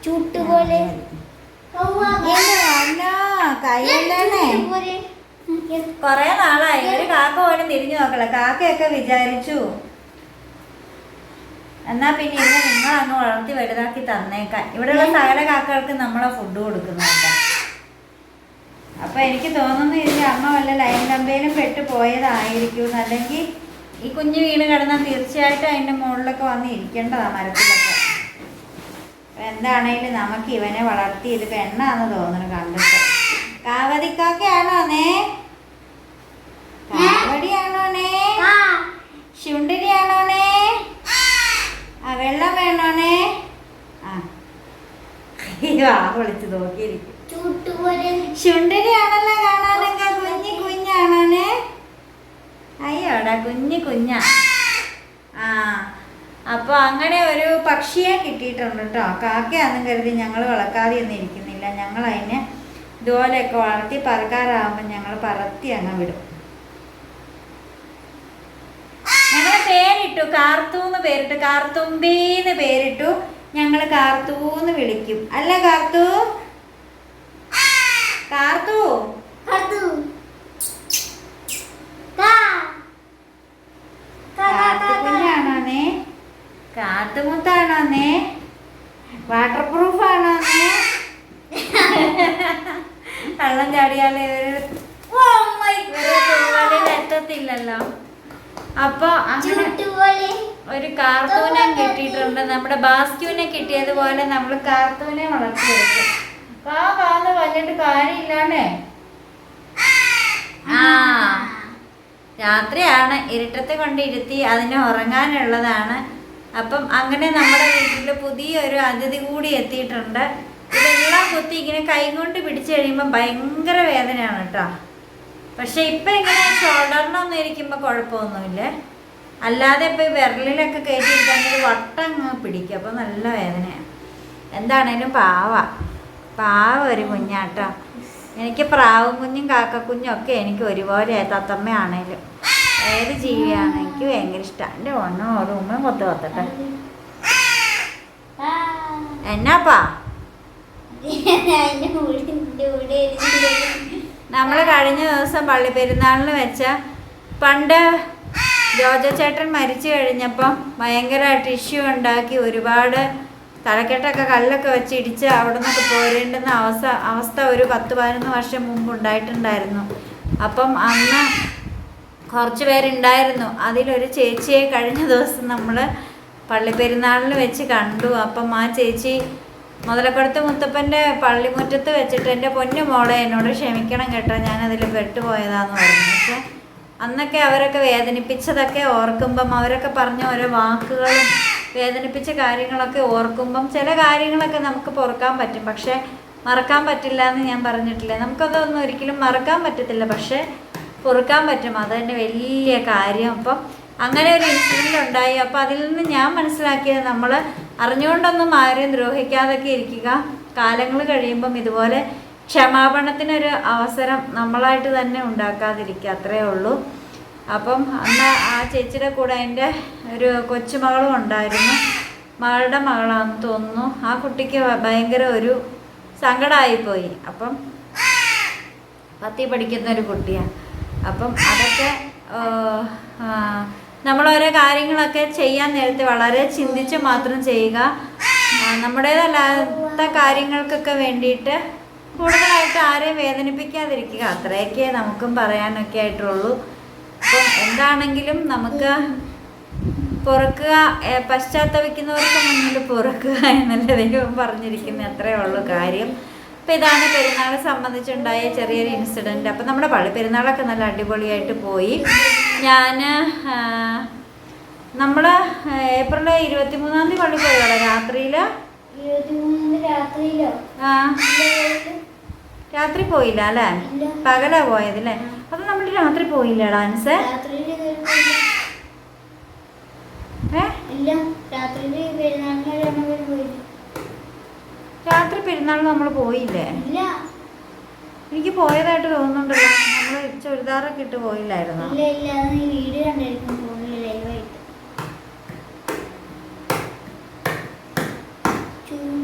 ചുട്ടുപോലെ കയ്യല്ലേ കൊറേ നാളായി ഒരു കാക്ക പോലും തിരിഞ്ഞു നോക്കല. കാക്കയൊക്കെ വിചാരിച്ചു എന്നാ പിന്നെ ഇന്ന് നിങ്ങൾ അങ്ങ് വളർത്തി വലുതാക്കി തന്നേക്കാൻ. ഇവിടെയുള്ള സകല കാക്കകൾക്ക് നമ്മളെ ഫുഡ് കൊടുക്കുന്നുണ്ട്. അപ്പൊ എനിക്ക് തോന്നുന്നു ഇതിന്റെ അമ്മ വല്ല ലൈൻ കമ്പയിലും പെട്ട് പോയതായിരിക്കും. അല്ലെങ്കിൽ ഈ കുഞ്ഞ് വീണ് കിടന്നാൽ തീർച്ചയായിട്ടും അതിന്റെ മുകളിലൊക്കെ വന്ന് ഇരിക്കേണ്ടതാ മരത്തിലൊക്കെ. എന്താണേലും നമുക്ക് ഇവനെ വളർത്തി ഇത് പെണ്ണാന്ന് തോന്നുന്നു കണ്ടിട്ട്. കാവതിക്കാക്കയാണോന്നേ? കാവടിയാണോന്നേ? ശുണ്ടിരിയാണോന്നേ? ആ വെള്ളം വേണോന്നേ? ആ വിളിച്ച് നോക്കിയിരിക്കും. ശുണ്ടിരിയാണല്ലോ കാണാനൊക്കെ. കുഞ്ഞാണോന്നേ? അയ്യോടാ കുഞ്ഞാ. ആ അപ്പോൾ അങ്ങനെ ഒരു പക്ഷിയെ കിട്ടിയിട്ടുണ്ട് കേട്ടോ. കാക്കയാണെന്നും കരുതി ഞങ്ങൾ വളർത്താതെ ഒന്നും ഇരിക്കുന്നില്ല. ഞങ്ങൾ അതിനെ ഇതുപോലെയൊക്കെ വളർത്തി പറക്കാറാകുമ്പോൾ ഞങ്ങൾ പറത്തി അങ്ങ് വിടും. ഞങ്ങൾ പേരിട്ടു, കാർത്തൂന്ന് പേരിട്ടു, കാർത്തുമ്പീന്ന് പേരിട്ടു. ഞങ്ങൾ കാർത്തൂന്ന് വിളിക്കും. അല്ല കാർത്തു? കാർത്തു കാർത്തുകുഞ്ഞാണോന്നേ? കാത്തുമുത്താണോന്നേ? വാട്ടർ പ്രൂഫ് ആണോന്നേ? വെള്ളം ചാടിയാലേ എത്തത്തില്ലല്ലോ. അപ്പൊ അങ്ങനെ ഒരു കാർത്തൂനെ കിട്ടിയിട്ടുണ്ട്. നമ്മുടെ ബാസ്ക്യൂനെ കിട്ടിയതുപോലെ നമ്മൾ കാർത്തൂനെ വളർത്തിയെടുക്കും. കാന്ന് പറഞ്ഞിട്ട് കാര്യമില്ലാണ്ടേ. ആ രാത്രിയാണ്, ഇരുട്ടത്തെ കൊണ്ടിരുത്തി അതിനെ ഉറങ്ങാനുള്ളതാണ്. അപ്പം അങ്ങനെ നമ്മുടെ വീട്ടിൽ പുതിയൊരു അതിഥി കൂടി എത്തിയിട്ടുണ്ട്. ഇതെല്ലാം കുത്തി ഇങ്ങനെ കൈ കൊണ്ട് പിടിച്ചു കഴിയുമ്പോൾ ഭയങ്കര വേദനയാണ് കേട്ടോ. പക്ഷെ ഇപ്പം ഇങ്ങനെ ഷോൾഡറിനൊന്നും ഇരിക്കുമ്പോൾ കുഴപ്പമൊന്നുമില്ല. അല്ലാതെ ഇപ്പം ഈ വിരലിലൊക്കെ കയറ്റിയിരിക്കാണെങ്കിൽ വട്ടം പിടിക്കും. അപ്പം നല്ല വേദനയാണ്. എന്താണേലും പാവ ഒരു കുഞ്ഞാട്ടോ. എനിക്ക് പ്രാവും കുഞ്ഞും കാക്കക്കുഞ്ഞും ഒക്കെ എനിക്ക് ഒരുപോലെ തത്തമ്മയാണേലും ഏത് ജീവിയാണ് എനിക്ക് ഭയങ്കര ഇഷ്ടമാണ്. എൻ്റെ ഒന്നോ ഒരു ഉമ്മയും കൊത്തട്ടെ. എന്നാപ്പാ നമ്മൾ കഴിഞ്ഞ ദിവസം പള്ളി പെരുന്നാളിന് വെച്ച പണ്ട് ജോജോ ചേട്ടൻ മരിച്ചു കഴിഞ്ഞപ്പം ഭയങ്കരമായിട്ട് ഇഷ്യൂ ഉണ്ടാക്കി ഒരുപാട് തലക്കെട്ടൊക്കെ കല്ലൊക്കെ വെച്ച് ഇടിച്ച് അവിടെ നിന്നൊക്കെ പോരേണ്ടുന്ന അവസ്ഥ ഒരു 10-11 വർഷം മുമ്പ് ഉണ്ടായിട്ടുണ്ടായിരുന്നു. അപ്പം അന്ന് കുറച്ച് പേരുണ്ടായിരുന്നു. അതിലൊരു ചേച്ചിയെ കഴിഞ്ഞ ദിവസം നമ്മൾ പള്ളി പെരുന്നാളിന് വെച്ച് കണ്ടു. അപ്പം ആ ചേച്ചി മുതലക്കുളത്ത് മുത്തപ്പൻ്റെ പള്ളിമുറ്റത്ത് വെച്ചിട്ട് എൻ്റെ പൊന്നു മോളെ എന്നോട് ക്ഷമിക്കണം കേട്ടോ, ഞാനതിൽ പെട്ടുപോയതാന്ന് പറഞ്ഞു. പക്ഷെ അന്നൊക്കെ അവരൊക്കെ വേദനിപ്പിച്ചതൊക്കെ ഓർക്കുമ്പം അവരൊക്കെ പറഞ്ഞ ഓരോ വാക്കുകളും വേദനിപ്പിച്ച കാര്യങ്ങളൊക്കെ ഓർക്കുമ്പം ചില കാര്യങ്ങളൊക്കെ നമുക്ക് പൊറുക്കാൻ പറ്റും, പക്ഷെ മറക്കാൻ പറ്റില്ല എന്ന് ഞാൻ പറഞ്ഞിട്ടില്ലേ. നമുക്കതൊന്നും ഒരിക്കലും മറക്കാൻ പറ്റത്തില്ല, പക്ഷെ പൊറുക്കാൻ പറ്റും. അത് തന്നെ വലിയ കാര്യം. അപ്പം അങ്ങനെ ഒരു ഇൻസിഡൻ്റ് ഉണ്ടായി. അപ്പോൾ അതിൽ നിന്ന് ഞാൻ മനസ്സിലാക്കിയത് നമ്മൾ അറിഞ്ഞുകൊണ്ടൊന്നും ആരെയും ദ്രോഹിക്കാതൊക്കെ ഇരിക്കുക. കാലങ്ങൾ കഴിയുമ്പം ഇതുപോലെ ക്ഷമാപണത്തിനൊരു അവസരം നമ്മളായിട്ട് തന്നെ ഉണ്ടാക്കാതിരിക്കുക, അത്രയേ ഉള്ളൂ. അപ്പം അന്ന് ആ ചേച്ചിയുടെ കൂടെ അതിൻ്റെ ഒരു കൊച്ചുമകളും ഉണ്ടായിരുന്നു. മകളുടെ മകളാണെന്ന് തോന്നുന്നു. ആ കുട്ടിക്ക് ഭയങ്കര ഒരു സങ്കടമായിപ്പോയി. അപ്പം 10ൽ പഠിക്കുന്ന ഒരു കുട്ടിയാണ്. അപ്പം അതൊക്കെ നമ്മളോരോ കാര്യങ്ങളൊക്കെ ചെയ്യാൻ നേരത്തെ വളരെ ചിന്തിച്ച് മാത്രം ചെയ്യുക. നമ്മുടേതല്ലാത്ത കാര്യങ്ങൾക്കൊക്കെ വേണ്ടിയിട്ട് കൂടുതലായിട്ട് ആരെയും വേദനിപ്പിക്കാതിരിക്കുക, അത്രയൊക്കെ നമുക്കും പറയാനൊക്കെ ആയിട്ടുള്ളൂ. അപ്പം എന്താണെങ്കിലും നമുക്ക് പൊറുക്കുക, പശ്ചാത്തപിക്കുന്നവർക്ക് മുന്നിൽ പൊറുക്കുക എന്നല്ല ദൈവം പറഞ്ഞിരിക്കുന്നത്, അത്രയേ ഉള്ളൂ കാര്യം. അപ്പോൾ ഇതാണ് പെരുന്നാളെ സംബന്ധിച്ചുണ്ടായ ചെറിയൊരു ഇൻസിഡൻറ്റ്. അപ്പം നമ്മുടെ പള്ളി പെരുന്നാളൊക്കെ നല്ല അടിപൊളിയായിട്ട് പോയി. നമ്മൾ ഏപ്രിൽ 23-ാം തീയതി പള്ളി പോയോളാം. രാത്രിയിൽ രാത്രി പോയില്ല അല്ലേ? പകലാ പോയത് അല്ലേ? അപ്പം നമ്മൾ രാത്രി പോയില്ല ഡാൻസ്. രാത്രി പെരുന്നാളിന് നമ്മൾ പോയില്ലേ? എനിക്ക് പോയതായിട്ട് തോന്നുന്നുണ്ടല്ലോ. നമ്മൾ ചുരിദാറൊക്കെ ഇട്ട് പോയില്ലായിരുന്നു.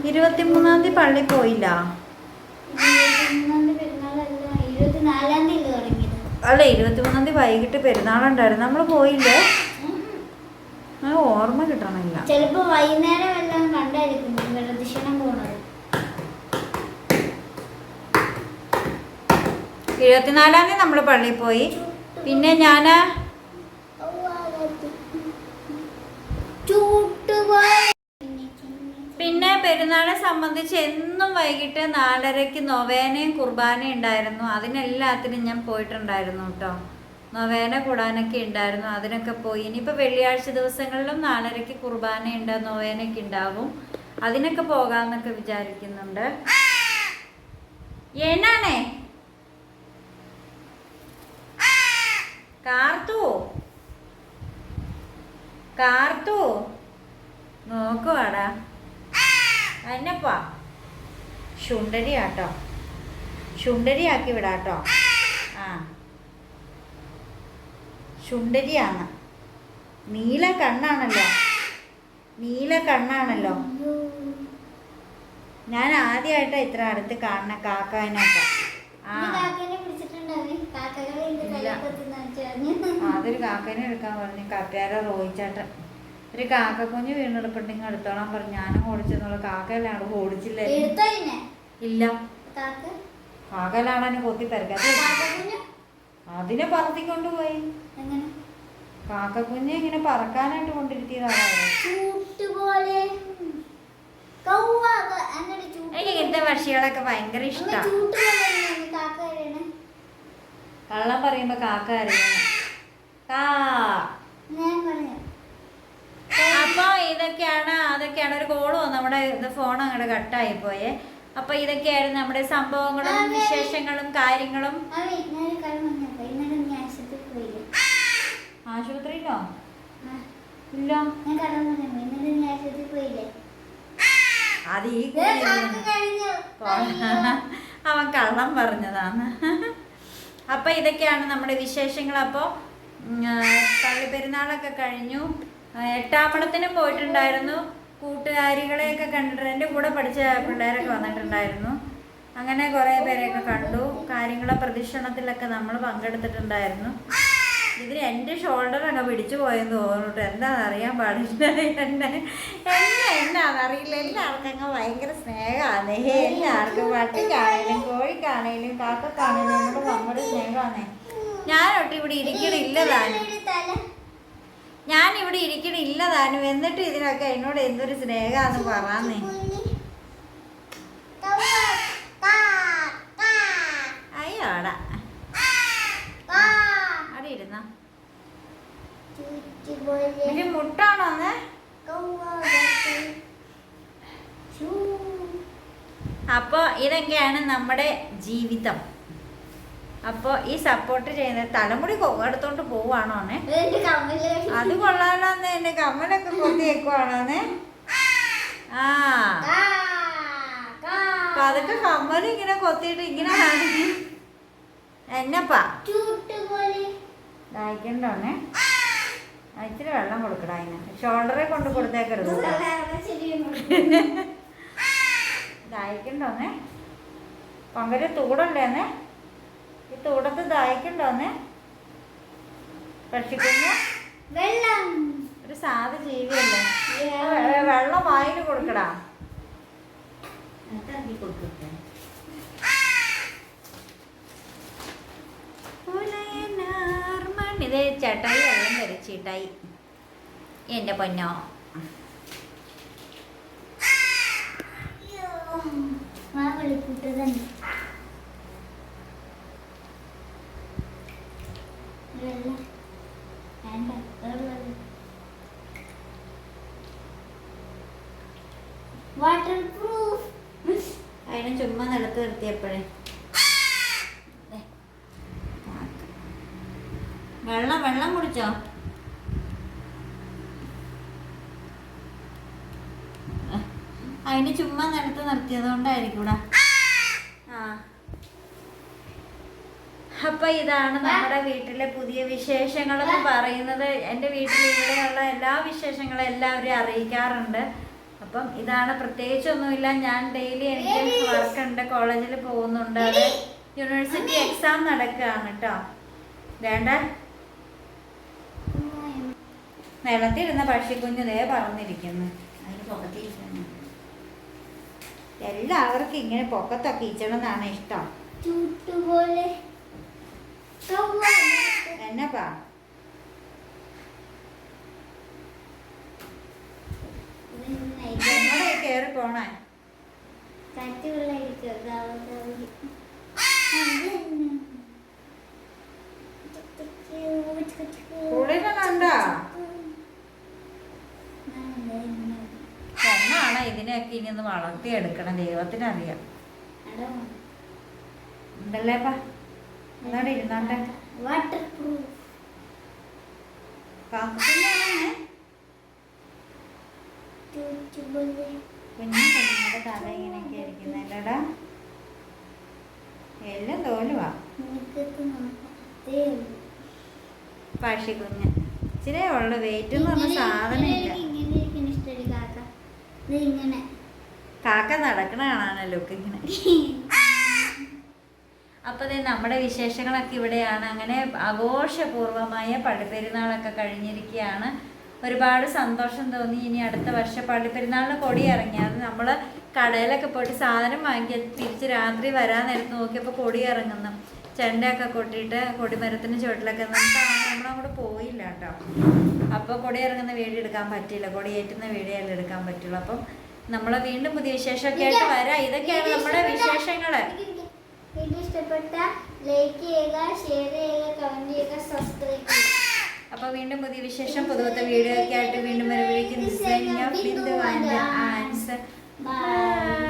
23-ാം തീയതി പള്ളി പോയില്ല. അല്ല 23-ാം തീയതി വൈകിട്ട് പെരുന്നാളുണ്ടായിരുന്നു, നമ്മൾ പോയില്ലേ? ആ ഓർമ്മ കിട്ടണില്ല. ചിലപ്പോ വൈകുന്നേരം എല്ലാം കണ്ടായിരിക്കും പ്രദക്ഷിണം പോണത്. 24-ാം തീയതി നമ്മൾ പള്ളിയിൽ പോയി. പിന്നെ ഞാൻ പിന്നെ പെരുന്നാളെ സംബന്ധിച്ച് എന്നും വൈകിട്ട് 4:30-ക്ക് നൊവേനയും കുർബാനയും ഉണ്ടായിരുന്നു. അതിനെല്ലാത്തിനും ഞാൻ പോയിട്ടുണ്ടായിരുന്നു കേട്ടോ. നൊവേന കൂടാനൊക്കെ ഉണ്ടായിരുന്നു, അതിനൊക്കെ പോയി. ഇനിയിപ്പോൾ വെള്ളിയാഴ്ച ദിവസങ്ങളിലും 4:30-ക്ക് കുർബാനയുണ്ട്, നൊവേനയൊക്കെ ഉണ്ടാവും. അതിനൊക്കെ പോകാമെന്നൊക്കെ വിചാരിക്കുന്നുണ്ട്. എന്നാണേ കാർത്തു നോക്കുവാടാ എന്നപ്പാ ശുണ്ടരിയാട്ടോ, ശുണ്ടരിയാക്കി വിടാട്ടോ. ആ ശുണ്ടരിയാണ്, നീല കണ്ണാണല്ലോ. ഞാൻ ആദ്യമായിട്ടാ ഇത്ര അടുത്ത് കാണുന്ന കാക്കാനൊക്കെ. അതൊരു കാക്കേനെ എടുക്കാൻ പറഞ്ഞു കാക്കയാരെ റോയിച്ചാട്ടൻ. ഒരു കാക്കക്കുഞ്ഞ് വീണെടുപ്പുണ്ടെങ്കിൽ എടുത്തോളാൻ പറഞ്ഞു. ഞാനും ഓടിച്ചെന്നുള്ള കാക്കയിലാണ് ഓടിച്ചില്ല. ഇല്ല, കാക്കയിലാണ് കൊത്തി പെരക്കാത്ത. അതിനെ പറത്തിക്കൊണ്ട് പോയി. കാക്കക്കുഞ്ഞ് ഇങ്ങനെ പറക്കാനായിട്ട് കൊണ്ടിരുത്തിയതാണ്. എനിക്ക് ഇങ്ങനത്തെ പക്ഷികളൊക്കെ ഭയങ്കര ഇഷ്ടമാണ്. കള്ളം പറയുമ്പോ കാക്ക അറിയുന്നു. അപ്പൊ അതൊക്കെയാണ് ഒരു കോള് വന്നു. നമ്മുടെ ഫോൺ അങ്ങോട്ട് കട്ടായി പോയേ. അപ്പൊ ഇതൊക്കെയായിരുന്നു നമ്മുടെ സംഭവങ്ങളും വിശേഷങ്ങളും കാര്യങ്ങളും. ആശുപത്രിയിലോ? ഇല്ല, അത് ഈ അവൻ കള്ളം പറഞ്ഞതാണ്. അപ്പൊ ഇതൊക്കെയാണ് നമ്മുടെ വിശേഷങ്ങൾ. അപ്പോൾ പള്ളിപ്പെരുന്നാളൊക്കെ കഴിഞ്ഞു. എട്ടാമ്പടത്തിനും പോയിട്ടുണ്ടായിരുന്നു. കൂട്ടുകാരികളെയൊക്കെ കണ്ടിട്ട് എൻ്റെ കൂടെ പഠിച്ച പിള്ളേരൊക്കെ വന്നിട്ടുണ്ടായിരുന്നു. അങ്ങനെ കുറേ പേരെയൊക്കെ കണ്ടു. കാര്യങ്ങളെ പ്രദക്ഷിണത്തിലൊക്കെ നമ്മൾ പങ്കെടുത്തിട്ടുണ്ടായിരുന്നു. ഇതിന് എൻ്റെ ഷോൾഡറൊക്കെ പിടിച്ചു പോയെന്ന് തോന്നിട്ട് എന്താണെന്ന് അറിയാൻ പാടില്ല. എന്നാണെന്നറിയില്ല. എല്ലാവർക്കും അങ്ങ് ഭയങ്കര സ്നേഹമാണ്. എല്ലാവർക്കും പട്ടിക്കാണേലും കോഴിക്കാണേലും കാക്കക്കാണേലും നമ്മുടെ സ്നേഹമാണ്. ഞാനൊട്ട് ഇവിടെ ഇരിക്കണില്ലതാനും എന്നിട്ട് ഇതിനൊക്കെ എന്നോട് എന്തൊരു സ്നേഹമാണെന്ന് പറയാന്നേ. അയ്യോടാ അവിടെ ഇരുന്ന മുട്ടാണോന്ന്. അപ്പോൾ ഇതൊക്കെയാണ് നമ്മുടെ ജീവിതം. അപ്പോൾ ഈ സപ്പോർട്ട് ചെയ്യുന്നത് തലമുടി എടുത്തോണ്ട് പോവാണോന്നെ. അത് കൊള്ളാലോന്ന്. എന്റെ കമ്മലൊക്കെ കൊത്തിയേക്കുവാണോന്ന്. ആ അപ്പൊ അതൊക്കെ കമ്മലും ഇങ്ങനെ കൊത്തിയിട്ട് ഇങ്ങനെ കാണിക്കും. എന്നപ്പാ ദാഹിക്കണ്ടോന്നെ. ഇച്ചിരി വെള്ളം കൊടുക്കടാ. അതിന് ഷോൾഡറെ കൊണ്ട് കൊടുത്തേക്കരുത്. ദാഹിക്കണ്ടോന്നെ. പങ്കര തൂടല്ലേന്നെ. ഈ തൂടത്ത് ദാഹിക്കണ്ടോന്നെ. പക്ഷിക്കുഞ്ഞ് ഒരു സാധ ജീവിയല്ലേ. വെള്ളം വായിൽ കൊടുക്കടാ. ഇത് ചേട്ടായി വെള്ളം വരച്ചിട്ടായി എൻ്റെ പൊന്നോ. Water proof. അതിനെ ചുമ്മാ നിലത്ത് നിർത്തിയപ്പോഴേ വെള്ളം കുടിച്ചോ. അതിന് ചുമ്മാ നിലത്ത് നിർത്തിയത് കൊണ്ടായിരിക്കൂടാ. ആ അപ്പൊ ഇതാണ് നമ്മുടെ വീട്ടിലെ പുതിയ വിശേഷങ്ങളെന്ന് പറയുന്നത്. എൻ്റെ വീട്ടിൽ ഇവിടെയുള്ള എല്ലാ വിശേഷങ്ങളും എല്ലാവരെയും അറിയിക്കാറുണ്ട്. അപ്പം ഇതാണ്, പ്രത്യേകിച്ചൊന്നുമില്ല. ഞാൻ ഡെയിലി എനിക്ക് വർക്കുണ്ട്, കോളേജിൽ പോകുന്നുണ്ട്. അത് യൂണിവേഴ്സിറ്റി എക്സാം നടക്കുകയാണ് കേട്ടോ. വേണ്ട നിലത്തിരുന്ന പക്ഷിക്കുഞ്ഞ് ദേ പറന്നിരിക്കുന്നു. അതിന് പൊക്കത്തിരിക്കുന്നു. എല്ലാവർക്കും ഇങ്ങനെ പൊക്കത്തൊക്കെ ഇരിക്കണം ഇഷ്ടം. എന്നപ്പാ കേറി പോണേ. കുളിരുന്നുണ്ടോ? എന്നാണ് ഇതിനെയൊക്കെ ഇനി ഒന്ന് വളർത്തിയെടുക്കണം, ദൈവത്തിനറിയാം. ഉണ്ടല്ലേപ്പാ, അതോടെ ഇരുന്നോട്ടെ. കുഞ്ഞിന്റെ തല ഇങ്ങനെയൊക്കെ ഇരിക്കുന്നല്ലേടാ. എല്ലാം തോലുവാ. പക്ഷിക്കുഞ്ഞ് ഇച്ചിരി ഉള്ള വെയിറ്റ് എന്ന് പറഞ്ഞ സാധനം ഇല്ല. കാക്ക നടക്കണ കാണാനല്ലോ ഇങ്ങനെ. അപ്പൊ നമ്മുടെ വിശേഷങ്ങളൊക്കെ ഇവിടെയാണ്. അങ്ങനെ ആഘോഷപൂർവമായ പള്ളിപ്പെരുന്നാളൊക്കെ കഴിഞ്ഞിരിക്കുകയാണ്. ഒരുപാട് സന്തോഷം തോന്നി. ഇനി അടുത്ത വർഷം പള്ളിപ്പെരുന്നാളിന് കൊടി ഇറങ്ങി. അത് നമ്മൾ കടയിലൊക്കെ പോയിട്ട് സാധനം വാങ്ങിയ തിരിച്ച് രാത്രി വരാൻ നേരത്ത് നോക്കിയപ്പോൾ കൊടി ഇറങ്ങുന്നു. ചെണ്ടയൊക്കെ കൊട്ടിയിട്ട് കൊടിമരത്തിന് ചുവട്ടിലൊക്കെ നമ്മളങ്ങോട്ട് പോയില്ല കേട്ടോ. അപ്പോൾ കൊടി ഇറങ്ങുന്ന വീഡിയോ എടുക്കാൻ പറ്റില്ല, കൊടി ഏറ്റുന്ന വീഡിയോ എല്ലാം എടുക്കാൻ പറ്റുള്ളൂ. അപ്പം നമ്മൾ വീണ്ടും പുതിയ വിശേഷമൊക്കെ ആയിട്ട് വരാം. ഇതൊക്കെയാണ് നമ്മുടെ വിശേഷങ്ങള്. വീഡിയോ ഇഷ്ടപ്പെട്ട ലൈക്ക് ചെയ്യുക, ഷെയർ ചെയ്യുക, കമന്റ് ചെയ്യുക, സബ്സ്ക്രൈബ് ചെയ്യുക. അപ്പോൾ വീണ്ടും പുതിയ വിശേഷം പുതുപുത്ത വീഡിയോ ഒക്കെ ആയിട്ട് വീണ്ടും വരുമ്പോഴേക്കും ബിന്ദു ആൻഡ് ആൻസ്. ബൈ.